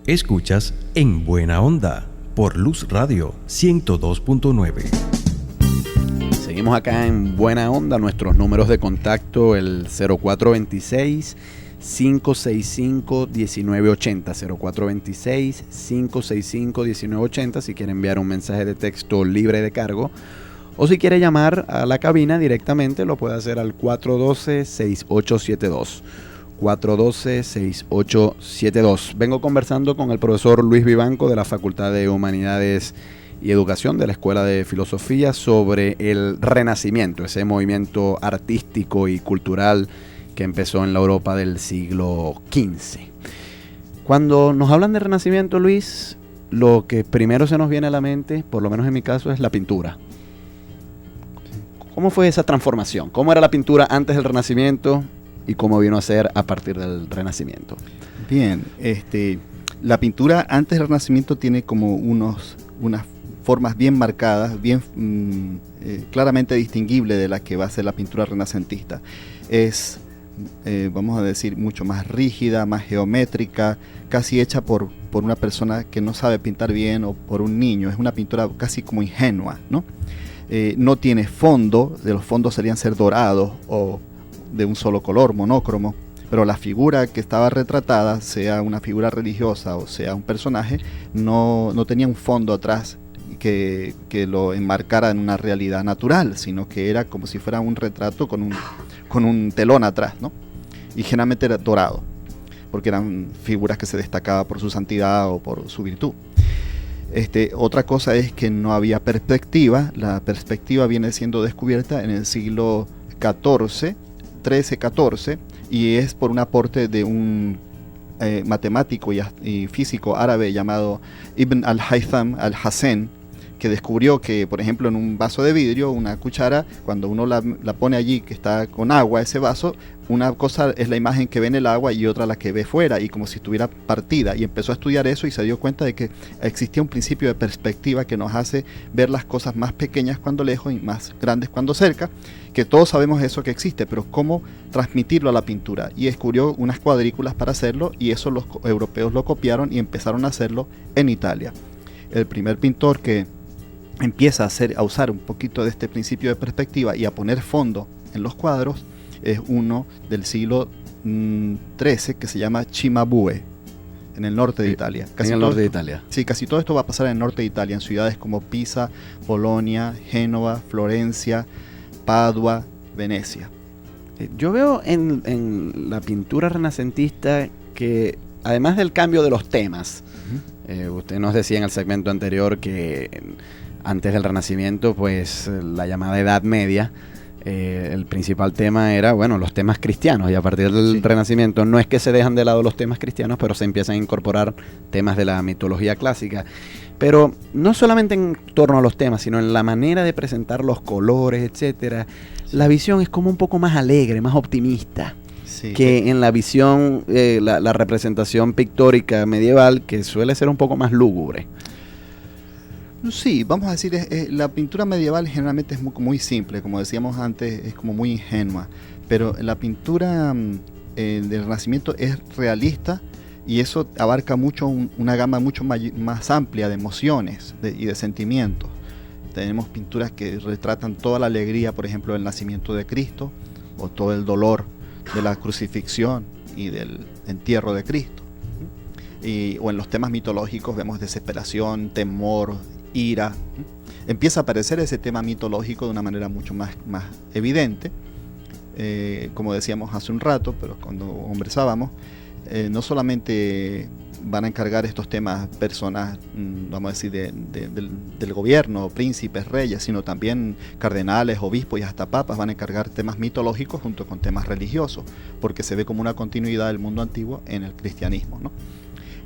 Escuchas En Buena Onda por Luz Radio 102.9. Seguimos acá en Buena Onda. Nuestros números de contacto, el 0426-565-1980, 0426-565-1980, si quiere enviar un mensaje de texto libre de cargo, o si quiere llamar a la cabina directamente, lo puede hacer al 412-6872. 412-6872. Vengo conversando con el profesor Luis Vivanco de la Facultad de Humanidades y Educación de la Escuela de Filosofía sobre el Renacimiento, ese movimiento artístico y cultural que empezó en la Europa del siglo XV. Cuando nos hablan de Renacimiento, Luis, lo que primero se nos viene a la mente, por lo menos en mi caso, es la pintura. ¿Cómo fue esa transformación? ¿Cómo era la pintura antes del Renacimiento y cómo vino a ser a partir del Renacimiento? Bien, la pintura antes del Renacimiento tiene como unas formas bien marcadas, bien claramente distinguible de la que va a ser la pintura renacentista. Es, vamos a decir, mucho más rígida, más geométrica, casi hecha por una persona que no sabe pintar bien o por un niño. Es una pintura casi como ingenua, ¿no? No tiene fondo, de los fondos solían ser dorados o de un solo color, monócromo, pero la figura que estaba retratada, sea una figura religiosa o sea un personaje, no tenía un fondo atrás que lo enmarcara en una realidad natural, sino que era como si fuera un retrato con un telón atrás, ¿no? Y generalmente era dorado, porque eran figuras que se destacaban por su santidad o por su virtud. Otra cosa es que no había perspectiva. La perspectiva viene siendo descubierta en el siglo XIV, 13-14, y es por un aporte de un matemático y físico árabe llamado Ibn al-Haytham al-Hassen, que descubrió que, por ejemplo, en un vaso de vidrio, una cuchara, cuando uno la pone allí, que está con agua, ese vaso, una cosa es la imagen que ve en el agua y otra la que ve fuera, y como si estuviera partida, y empezó a estudiar eso y se dio cuenta de que existía un principio de perspectiva que nos hace ver las cosas más pequeñas cuando lejos y más grandes cuando cerca, que todos sabemos eso que existe, pero cómo transmitirlo a la pintura, y descubrió unas cuadrículas para hacerlo, y eso los europeos lo copiaron y empezaron a hacerlo en Italia. El primer pintor que empieza a usar un poquito de este principio de perspectiva y a poner fondo en los cuadros es uno del siglo XIII que se llama Cimabue, en el norte de Italia. En el norte de Italia. Sí, casi todo esto va a pasar en el norte de Italia, en ciudades como Pisa, Bolonia, Génova, Florencia, Padua, Venecia. Yo veo en la pintura renacentista que, además del cambio de los temas, usted nos decía en el segmento anterior que antes del Renacimiento, pues la llamada Edad Media, el principal tema era, bueno, los temas cristianos, y a partir del Renacimiento no es que se dejan de lado los temas cristianos, pero se empiezan a incorporar temas de la mitología clásica. Pero no solamente en torno a los temas, sino en la manera de presentar los colores, etcétera. La visión es como un poco más alegre, más optimista. Sí, que en la visión, la representación pictórica medieval, que suele ser un poco más lúgubre. Sí, vamos a decir, la pintura medieval generalmente es muy simple, como decíamos antes, es como muy ingenua, pero la pintura del Renacimiento es realista, y eso abarca mucho una gama mucho más amplia de emociones y de sentimientos. Tenemos pinturas que retratan toda la alegría, por ejemplo, del nacimiento de Cristo, o todo el dolor de la crucifixión y del entierro de Cristo. O en los temas mitológicos vemos desesperación, temor, ira. Empieza a aparecer ese tema mitológico de una manera mucho más evidente, como decíamos hace un rato, pero cuando conversábamos, no solamente van a encargar estos temas personas, vamos a decir, del gobierno, príncipes, reyes, sino también cardenales, obispos y hasta papas van a encargar temas mitológicos junto con temas religiosos, porque se ve como una continuidad del mundo antiguo en el cristianismo, ¿no?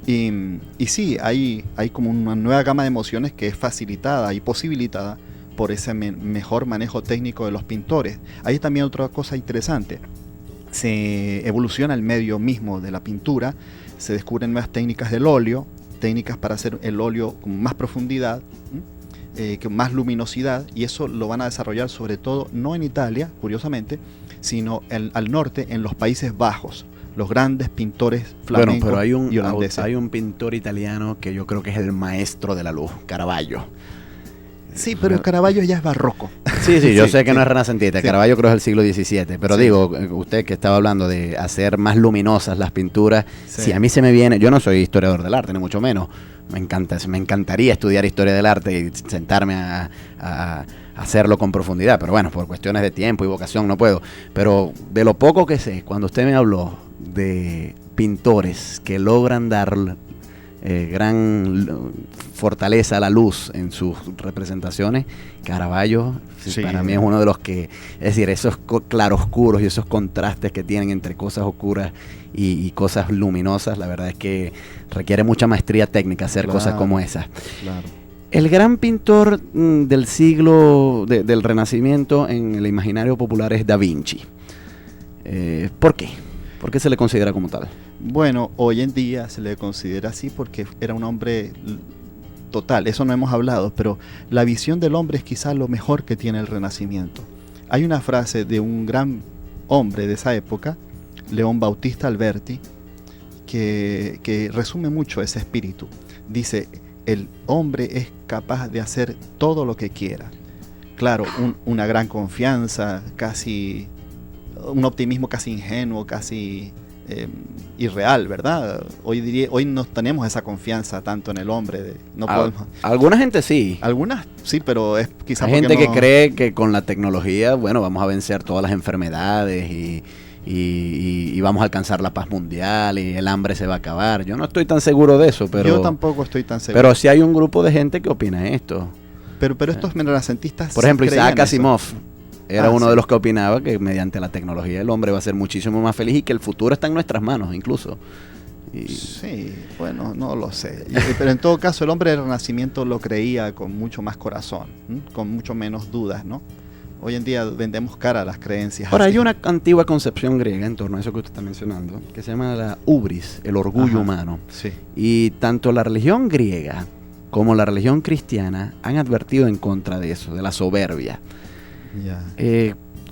Y sí, hay como una nueva gama de emociones que es facilitada y posibilitada por ese mejor manejo técnico de los pintores. Hay también otra cosa interesante. Se evoluciona el medio mismo de la pintura, se descubren nuevas técnicas del óleo, técnicas para hacer el óleo con más profundidad, con más luminosidad, y eso lo van a desarrollar sobre todo no en Italia, curiosamente, sino al norte, en los Países Bajos. los grandes pintores flamencos pero y holandeses. hay un pintor italiano que yo creo que es el maestro de la luz, Caravaggio. Sí, pero Caravaggio ya es barroco. Sí, yo Sí, sé que sí. no es renacentista. Sí. Caravaggio creo es del siglo XVII. Pero Sí. digo, usted que estaba hablando de hacer más luminosas las pinturas, Sí. si a mí se me viene, yo no soy historiador del arte, ni mucho menos. Me encantaría estudiar historia del arte y sentarme a hacerlo con profundidad. Pero bueno, por cuestiones de tiempo y vocación no puedo. Pero de lo poco que sé, cuando usted me habló de pintores que logran dar gran fortaleza a la luz en sus representaciones, Caravaggio Sí. para mí es uno de los que, es decir, esos claroscuros y esos contrastes que tienen entre cosas oscuras y cosas luminosas, la verdad es que requiere mucha maestría técnica hacer Claro. cosas como esas. Claro. El gran pintor del siglo del Renacimiento en el imaginario popular es Da Vinci. ¿Por qué? ¿Por qué se le considera como tal? Bueno, hoy en día se le considera así porque era un hombre total, eso no hemos hablado, pero la visión del hombre es quizá lo mejor que tiene el Renacimiento. Hay una frase de un gran hombre de esa época, León Bautista Alberti, que resume mucho ese espíritu. Dice, el hombre es capaz de hacer todo lo que quiera. Claro, una gran confianza, casi un optimismo casi ingenuo, casi irreal, ¿verdad? Hoy no tenemos esa confianza tanto en el hombre. No podemos. Alguna gente sí. Algunas sí, pero es quizás Hay gente que cree que con la tecnología, bueno, vamos a vencer todas las enfermedades y vamos a alcanzar la paz mundial y el hambre se va a acabar. Yo no estoy tan seguro de eso, pero yo tampoco estoy tan seguro. Pero sí hay un grupo de gente que opina esto. Pero estos renacentistas, por ejemplo, creían Isaac eso. Asimov era uno sí. de los que opinaba que mediante la tecnología el hombre va a ser muchísimo más feliz y que el futuro está en nuestras manos incluso. Sí, bueno, no lo sé. Pero en todo caso, el hombre del Renacimiento lo creía con mucho más corazón, con mucho menos dudas, ¿no? Hoy en día vendemos cara a las creencias. Ahora, así. hay una antigua concepción griega en torno a eso que usted está mencionando, que se llama la hubris, el orgullo Ajá. humano. Sí. Y tanto la religión griega como la religión cristiana han advertido en contra de eso, de la soberbia. Ya.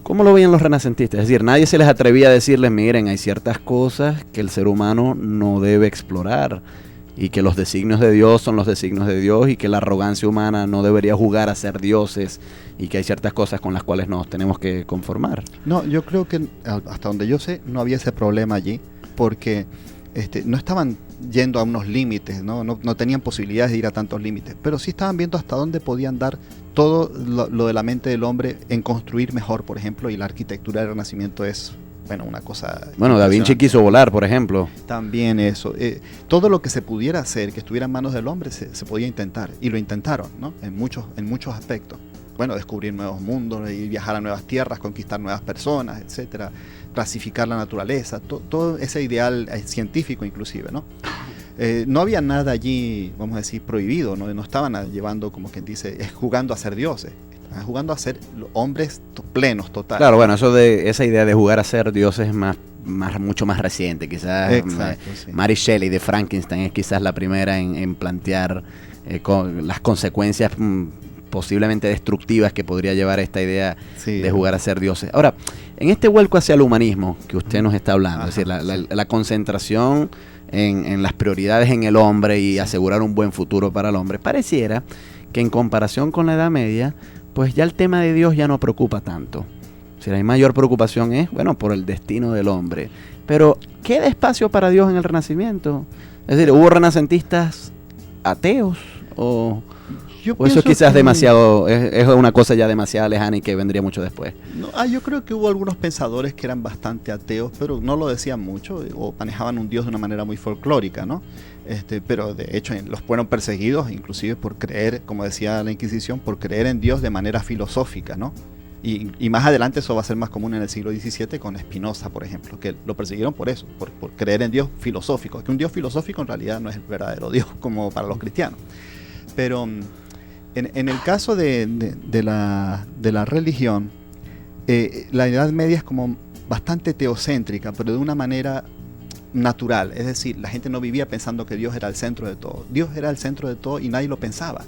¿Cómo lo veían los renacentistas? Es decir, nadie se les atrevía a decirles, miren, hay ciertas cosas que el ser humano no debe explorar y que los designios de Dios son los designios de Dios y que la arrogancia humana no debería jugar a ser dioses y que hay ciertas cosas con las cuales nos tenemos que conformar. No, yo creo que hasta donde yo sé no había ese problema allí porque no estaban yendo a unos límites, ¿no? No tenían posibilidades de ir a tantos límites, pero sí estaban viendo hasta dónde podían dar todo lo de la mente del hombre en construir mejor, por ejemplo, y la arquitectura del Renacimiento es, bueno, una cosa... Bueno, Da Vinci quiso volar, por ejemplo. También eso. Todo lo que se pudiera hacer, que estuviera en manos del hombre, se podía intentar, y lo intentaron, ¿no? En muchos aspectos. Bueno, descubrir nuevos mundos, y viajar a nuevas tierras, conquistar nuevas personas, etcétera, clasificar la naturaleza, todo ese ideal científico inclusive, ¿no? No había nada allí, vamos a decir, prohibido, no estaban llevando, como quien dice, jugando a ser dioses, estaban jugando a ser hombres plenos, total. Claro, bueno, esa idea de jugar a ser dioses es mucho más reciente, quizás. Exacto, sí. Mary Shelley de Frankenstein es quizás la primera en plantear las consecuencias posiblemente destructivas que podría llevar esta idea Sí. de jugar a ser dioses. Ahora, en este vuelco hacia el humanismo que usted nos está hablando, Ajá, es decir, sí. la concentración en las prioridades en el hombre y asegurar un buen futuro para el hombre, pareciera que en comparación con la Edad Media, pues ya el tema de Dios ya no preocupa tanto. O sea, la mayor preocupación es, bueno, por el destino del hombre. Pero, ¿queda espacio para Dios en el Renacimiento? Es decir, ¿hubo renacentistas ateos? ¿O eso pienso quizás que- demasiado, es una cosa ya demasiado lejana y que vendría mucho después? No, yo creo que hubo algunos pensadores que eran bastante ateos, pero no lo decían mucho, o manejaban un Dios de una manera muy folclórica, ¿no? Pero de hecho los fueron perseguidos, inclusive por creer, como decía la Inquisición, por creer en Dios de manera filosófica, ¿no? Y más adelante eso va a ser más común en el siglo XVII con Spinoza, por ejemplo, que lo persiguieron por eso, por creer en Dios filosófico. Que un Dios filosófico en realidad no es el verdadero Dios como para los cristianos. Pero en el caso de la religión, la Edad Media es como bastante teocéntrica, pero de una manera natural. Es decir, la gente no vivía pensando que Dios era el centro de todo. Dios era el centro de todo y nadie lo pensaba.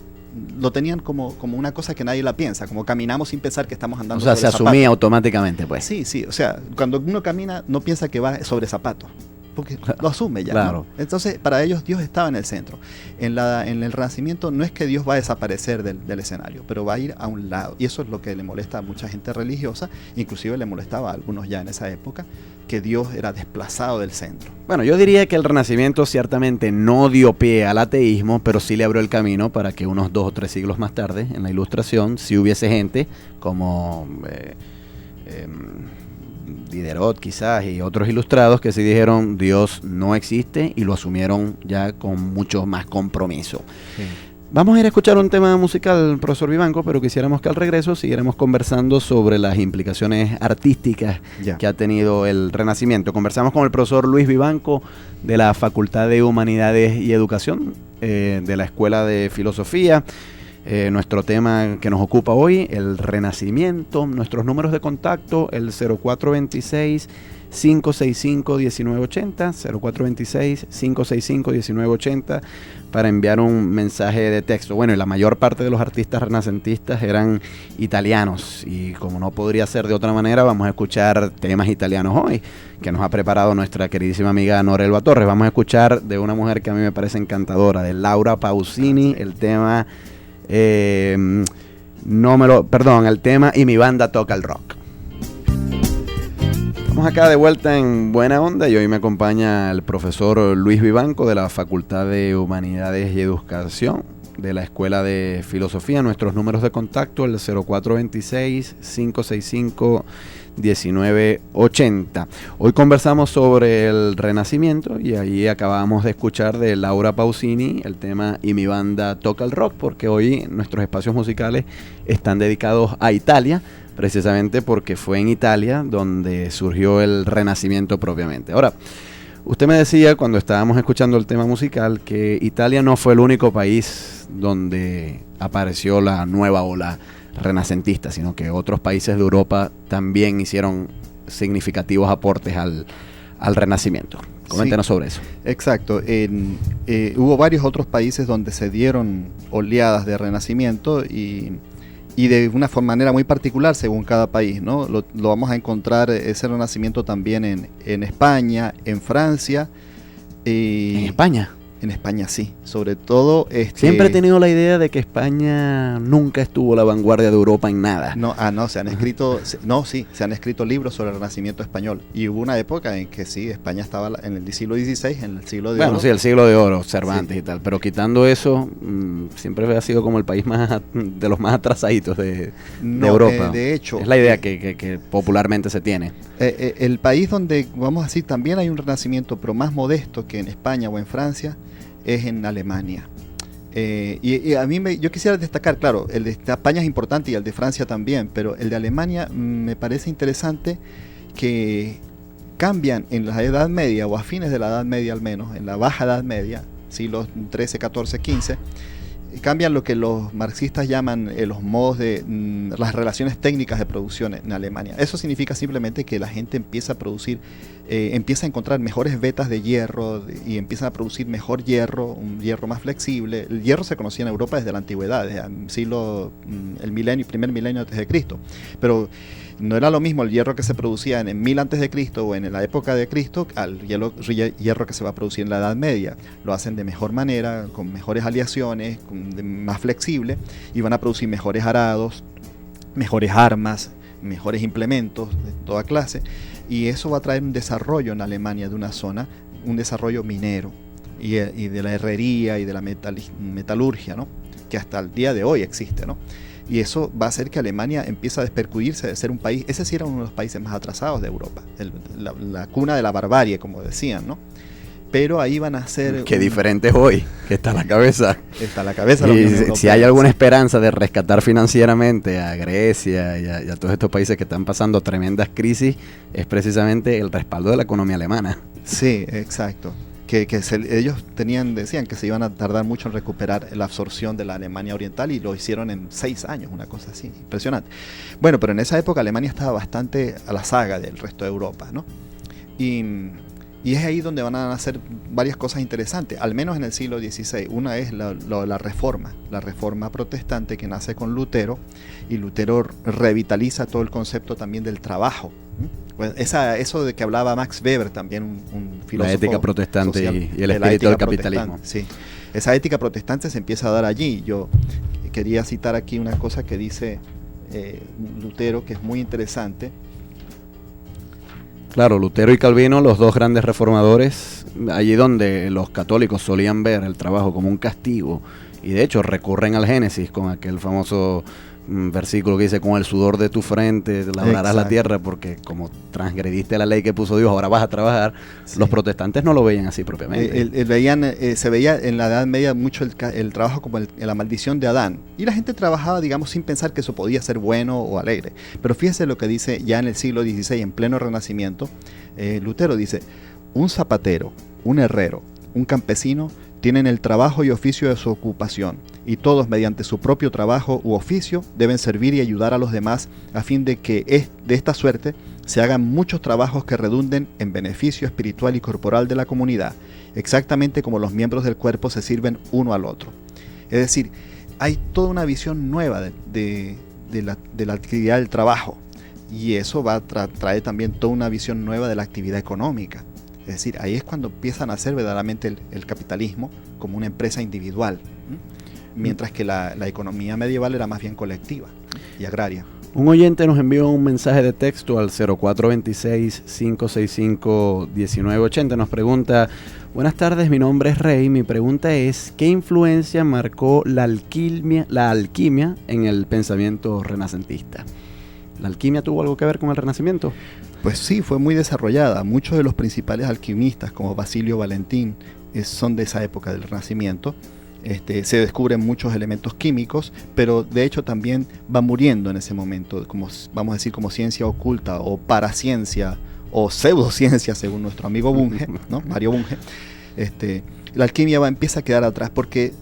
lo tenían como una cosa que nadie la piensa, como caminamos sin pensar que estamos andando O sea, sobre se asumía automáticamente, pues. Sí, o sea, cuando uno camina no piensa que va sobre zapatos, porque lo asume ya. Claro. ¿No? Entonces, para ellos Dios estaba en el centro. En el Renacimiento no es que Dios va a desaparecer del escenario, pero va a ir a un lado. Y eso es lo que le molesta a mucha gente religiosa, inclusive le molestaba a algunos ya en esa época, que Dios era desplazado del centro. Bueno, yo diría que el Renacimiento ciertamente no dio pie al ateísmo, pero sí le abrió el camino para que unos 2 o 3 siglos más tarde, en la Ilustración, sí hubiese gente como Diderot quizás y otros ilustrados que sí dijeron Dios no existe y lo asumieron ya con mucho más compromiso. Sí. Vamos a ir a escuchar un tema musical, profesor Vivanco, pero quisiéramos que al regreso siguiéramos conversando sobre las implicaciones artísticas que ha tenido el Renacimiento. Conversamos con el profesor Luis Vivanco de la Facultad de Humanidades y Educación de la Escuela de Filosofía. Nuestro tema que nos ocupa hoy, el Renacimiento. Nuestros números de contacto, el 0426-565-1980, 0426-565-1980, para enviar un mensaje de texto. Bueno, y la mayor parte de los artistas renacentistas eran italianos, y como no podría ser de otra manera, vamos a escuchar temas italianos hoy, que nos ha preparado nuestra queridísima amiga Norelba Torres. Vamos a escuchar de una mujer que a mí me parece encantadora, de Laura Pausini, el tema... el tema Y mi banda toca el rock. Estamos acá de vuelta en Buena Onda y hoy me acompaña el profesor Luis Vivanco de la Facultad de Humanidades y Educación de la Escuela de Filosofía. Nuestros números de contacto, el 0426-565-1980. Hoy conversamos sobre el Renacimiento y ahí acabamos de escuchar de Laura Pausini el tema Y mi banda toca el rock, porque hoy nuestros espacios musicales están dedicados a Italia, precisamente porque fue en Italia donde surgió el Renacimiento propiamente. Ahora, usted me decía cuando estábamos escuchando el tema musical que Italia no fue el único país donde apareció la nueva ola renacentista, sino que otros países de Europa también hicieron significativos aportes al Renacimiento. Coméntenos sobre eso. Exacto. Hubo varios otros países donde se dieron oleadas de Renacimiento y de una manera muy particular según cada país, ¿no? Lo vamos a encontrar ese Renacimiento también en España, en Francia. ¿En España? En España sí, sobre todo... Siempre he tenido la idea de que España nunca estuvo a la vanguardia de Europa en nada. Se han escrito libros sobre el Renacimiento español. Y hubo una época en que sí, España estaba en el siglo XVI, en el siglo de oro. Bueno, sí, el siglo de oro, Cervantes y tal. Pero quitando eso, siempre ha sido como el país de los más atrasaditos de Europa. De hecho... Es la idea que popularmente se tiene. El país donde, vamos a decir, también hay un Renacimiento, pero más modesto que en España o en Francia, es en Alemania. Y a mí yo quisiera destacar, claro, el de España es importante y el de Francia también, pero el de Alemania me parece interesante que cambian en la Edad Media, o a fines de la Edad Media al menos, en la Baja Edad Media, siglos XIII, XIV, XV, cambian lo que los marxistas llaman los modos de las relaciones técnicas de producción en Alemania. Eso significa simplemente que la gente empieza a producir, empieza a encontrar mejores vetas de hierro y empieza a producir mejor hierro, un hierro más flexible. El hierro se conocía en Europa desde la antigüedad, desde el primer milenio antes de Cristo. Pero no era lo mismo el hierro que se producía en 1000 antes de Cristo o en la época de Cristo al hierro que se va a producir en la Edad Media. Lo hacen de mejor manera, con mejores aleaciones, más flexible, y van a producir mejores arados, mejores armas, mejores implementos de toda clase, y eso va a traer un desarrollo en Alemania de una zona, un desarrollo minero y de la herrería y de la metalurgia, ¿no? Que hasta el día de hoy existe, ¿no? Y eso va a hacer que Alemania empiece a despercudirse de ser un país, ese sí era uno de los países más atrasados de Europa, la cuna de la barbarie, como decían, ¿no? Pero ahí van a ser... Qué diferente es hoy, que está a la cabeza. Está a la cabeza. Y si hay alguna esperanza de rescatar financieramente a Grecia y a todos estos países que están pasando tremendas crisis, es precisamente el respaldo de la economía alemana. Sí, exacto. Ellos decían que se iban a tardar mucho en recuperar la absorción de la Alemania oriental y lo hicieron en 6 años, una cosa así, impresionante. Bueno, pero en esa época Alemania estaba bastante a la saga del resto de Europa, ¿no? Y Y es ahí donde van a nacer varias cosas interesantes, al menos en el siglo XVI. Una es la reforma protestante que nace con Lutero, y Lutero revitaliza todo el concepto también del trabajo. Pues eso de que hablaba Max Weber, también un filósofo la ética protestante social, y el espíritu del capitalismo. Sí, esa ética protestante se empieza a dar allí. Yo quería citar aquí una cosa que dice Lutero, que es muy interesante. Claro, Lutero y Calvino, los dos grandes reformadores, allí donde los católicos solían ver el trabajo como un castigo, y de hecho recurren al Génesis con aquel famoso versículo que dice: con el sudor de tu frente labrarás la tierra, porque como transgrediste la ley que puso Dios, ahora vas a trabajar. Sí. Los protestantes no lo veían así propiamente. Se veía en la Edad Media mucho el trabajo como la maldición de Adán, y la gente trabajaba, digamos, sin pensar que eso podía ser bueno o alegre. Pero fíjese lo que dice ya en el siglo XVI, en pleno Renacimiento. Lutero dice: un zapatero, un herrero, un campesino tienen el trabajo y oficio de su ocupación, y todos mediante su propio trabajo u oficio deben servir y ayudar a los demás, a fin de que de esta suerte se hagan muchos trabajos que redunden en beneficio espiritual y corporal de la comunidad, exactamente como los miembros del cuerpo se sirven uno al otro. Es decir, hay toda una visión nueva de la actividad del trabajo, y eso va a traer también toda una visión nueva de la actividad económica. Es decir, ahí es cuando empiezan a hacer verdaderamente el capitalismo como una empresa individual, mientras que la economía medieval era más bien colectiva y agraria. Un oyente nos envió un mensaje de texto al 0426-565-1980. Nos pregunta: buenas tardes, mi nombre es Rey. Mi pregunta es: ¿qué influencia marcó la alquimia en el pensamiento renacentista? ¿La alquimia tuvo algo que ver con el Renacimiento? Pues sí, fue muy desarrollada. Muchos de los principales alquimistas, como Basilio Valentín, son de esa época del Renacimiento. Se descubren muchos elementos químicos, pero de hecho también va muriendo en ese momento, como vamos a decir, como ciencia oculta o paraciencia o pseudociencia, según nuestro amigo Bunge, ¿no? Mario Bunge. La alquimia empieza a quedar atrás porque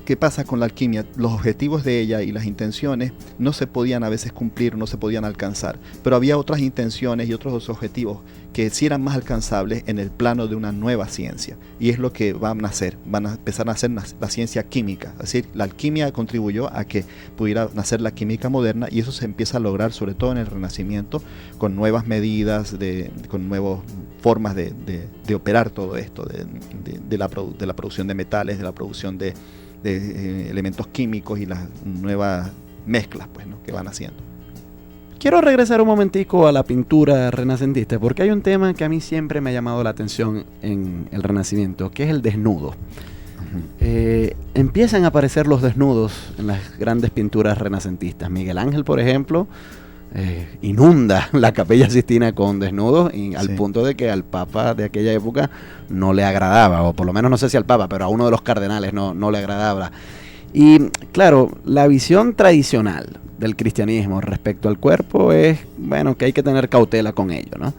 ¿qué pasa con la alquimia? Los objetivos de ella y las intenciones no se podían a veces cumplir, no se podían alcanzar, pero había otras intenciones y otros objetivos que sí eran más alcanzables en el plano de una nueva ciencia, y es lo que van a hacer, van a empezar a hacer la ciencia química. Es decir, la alquimia contribuyó a que pudiera nacer la química moderna, y eso se empieza a lograr sobre todo en el Renacimiento, con nuevas medidas, con nuevas formas de operar todo esto, de la producción de metales, de la producción de elementos químicos y las nuevas mezclas, pues, ¿no?, que van haciendo. Quiero regresar un momentico a la pintura renacentista, porque hay un tema que a mí siempre me ha llamado la atención en el Renacimiento, que es el desnudo. Empiezan a aparecer los desnudos en las grandes pinturas renacentistas. Miguel Ángel, por ejemplo, inunda la Capella Sistina con desnudos, al punto de que al Papa de aquella época no le agradaba, o por lo menos no sé si al Papa, pero a uno de los cardenales no le agradaba. Y claro, la visión tradicional del cristianismo respecto al cuerpo es, bueno, que hay que tener cautela con ello, ¿no?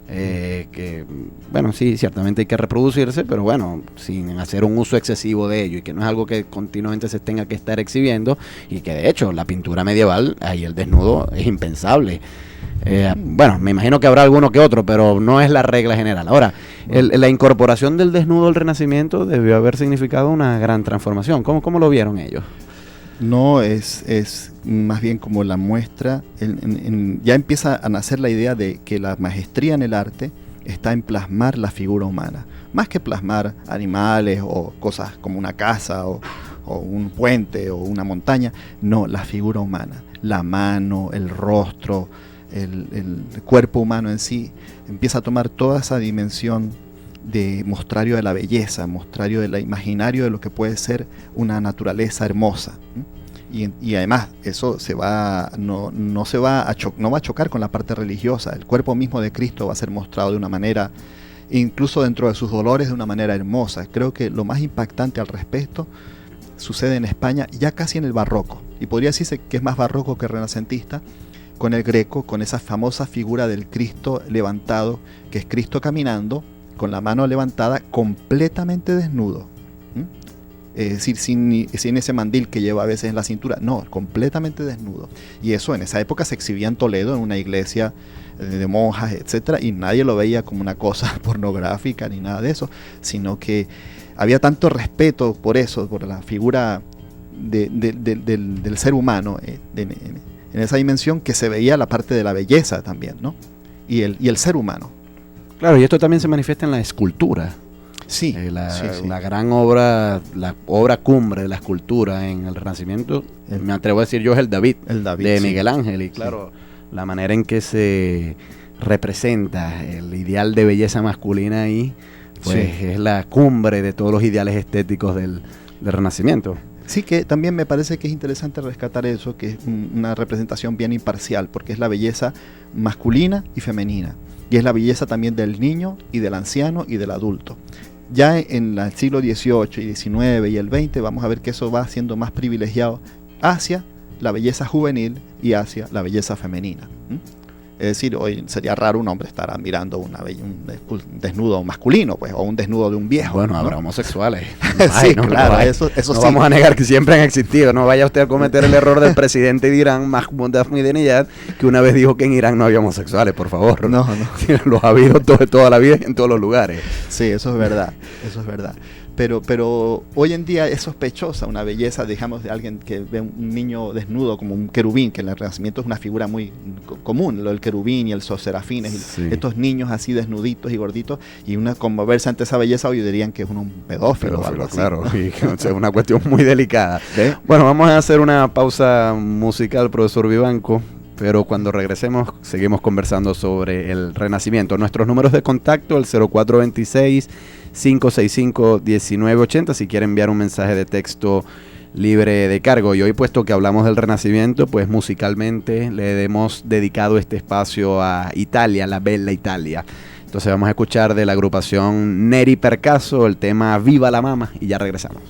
Que, bueno, sí, ciertamente hay que reproducirse, pero bueno, sin hacer un uso excesivo de ello, y que no es algo que continuamente se tenga que estar exhibiendo, y que de hecho la pintura medieval, ahí el desnudo es impensable. Bueno, me imagino que habrá alguno que otro, pero no es la regla general. Ahora, la incorporación del desnudo al Renacimiento debió haber significado una gran transformación. ¿Cómo lo vieron ellos? No, es más bien como la muestra, ya empieza a nacer la idea de que la maestría en el arte está en plasmar la figura humana, más que plasmar animales o cosas como una casa o un puente o una montaña. No, la figura humana, la mano, el rostro, el cuerpo humano en sí empieza a tomar toda esa dimensión de mostrario de la belleza, mostrario del imaginario de lo que puede ser una naturaleza hermosa. Y además eso no va a chocar con la parte religiosa. El cuerpo mismo de Cristo va a ser mostrado de una manera, incluso dentro de sus dolores, de una manera hermosa. Creo que lo más impactante al respecto sucede en España, ya casi en el barroco, y podría decirse que es más barroco que renacentista, con el Greco, con esa famosa figura del Cristo levantado, que es Cristo caminando con la mano levantada, completamente desnudo. Es decir, sin ese mandil que lleva a veces en la cintura, no, completamente desnudo. Y eso en esa época se exhibía en Toledo, en una iglesia de monjas, etcétera, y nadie lo veía como una cosa pornográfica ni nada de eso, sino que había tanto respeto por eso, por la figura del ser humano en esa dimensión, que se veía la parte de la belleza también, ¿no? Y el ser humano. Claro, y esto también se manifiesta en la escultura. Sí, La gran obra, la obra cumbre de la escultura en el Renacimiento, me atrevo a decir yo, es el David de Miguel Ángel. Y claro, la manera en que se representa el ideal de belleza masculina ahí, pues es la cumbre de todos los ideales estéticos del Renacimiento. Sí, que también me parece que es interesante rescatar eso, que es una representación bien imparcial, porque es la belleza masculina y femenina, y es la belleza también del niño y del anciano y del adulto. Ya en el siglo XVIII y XIX y el XX vamos a ver que eso va siendo más privilegiado hacia la belleza juvenil y hacia la belleza femenina. Es decir, hoy sería raro un hombre estar admirando un desnudo masculino, pues, o un desnudo de un viejo. Bueno, ¿no? habrá homosexuales. Sí, claro, eso no sí. Vamos a negar que siempre han existido. No vaya usted a cometer el error del presidente de Irán, Mahmoud Ahmadinejad, que una vez dijo que en Irán no había homosexuales, por favor. No. Los ha habido toda la vida y en todos los lugares. Sí, eso es verdad, Pero hoy en día es sospechosa una belleza, digamos, de alguien que ve un niño desnudo como un querubín, que en el Renacimiento es una figura muy común, lo del querubín y el serafines, sí. Estos niños así desnuditos y gorditos, y una conmoverse ante esa belleza hoy dirían que es un pedófilo o algo así, claro, ¿no? y, o sea, una cuestión muy delicada. ¿Sí? Bueno, vamos a hacer una pausa musical, profesor Vivanco, pero cuando regresemos seguimos conversando sobre el Renacimiento. Nuestros números de contacto, el 0426-565-1980, si quiere enviar un mensaje de texto libre de cargo. Y hoy, puesto que hablamos del Renacimiento, pues musicalmente le hemos dedicado este espacio a Italia, la bella Italia. Entonces vamos a escuchar de la agrupación Neri Percaso el tema Viva la Mama y ya regresamos.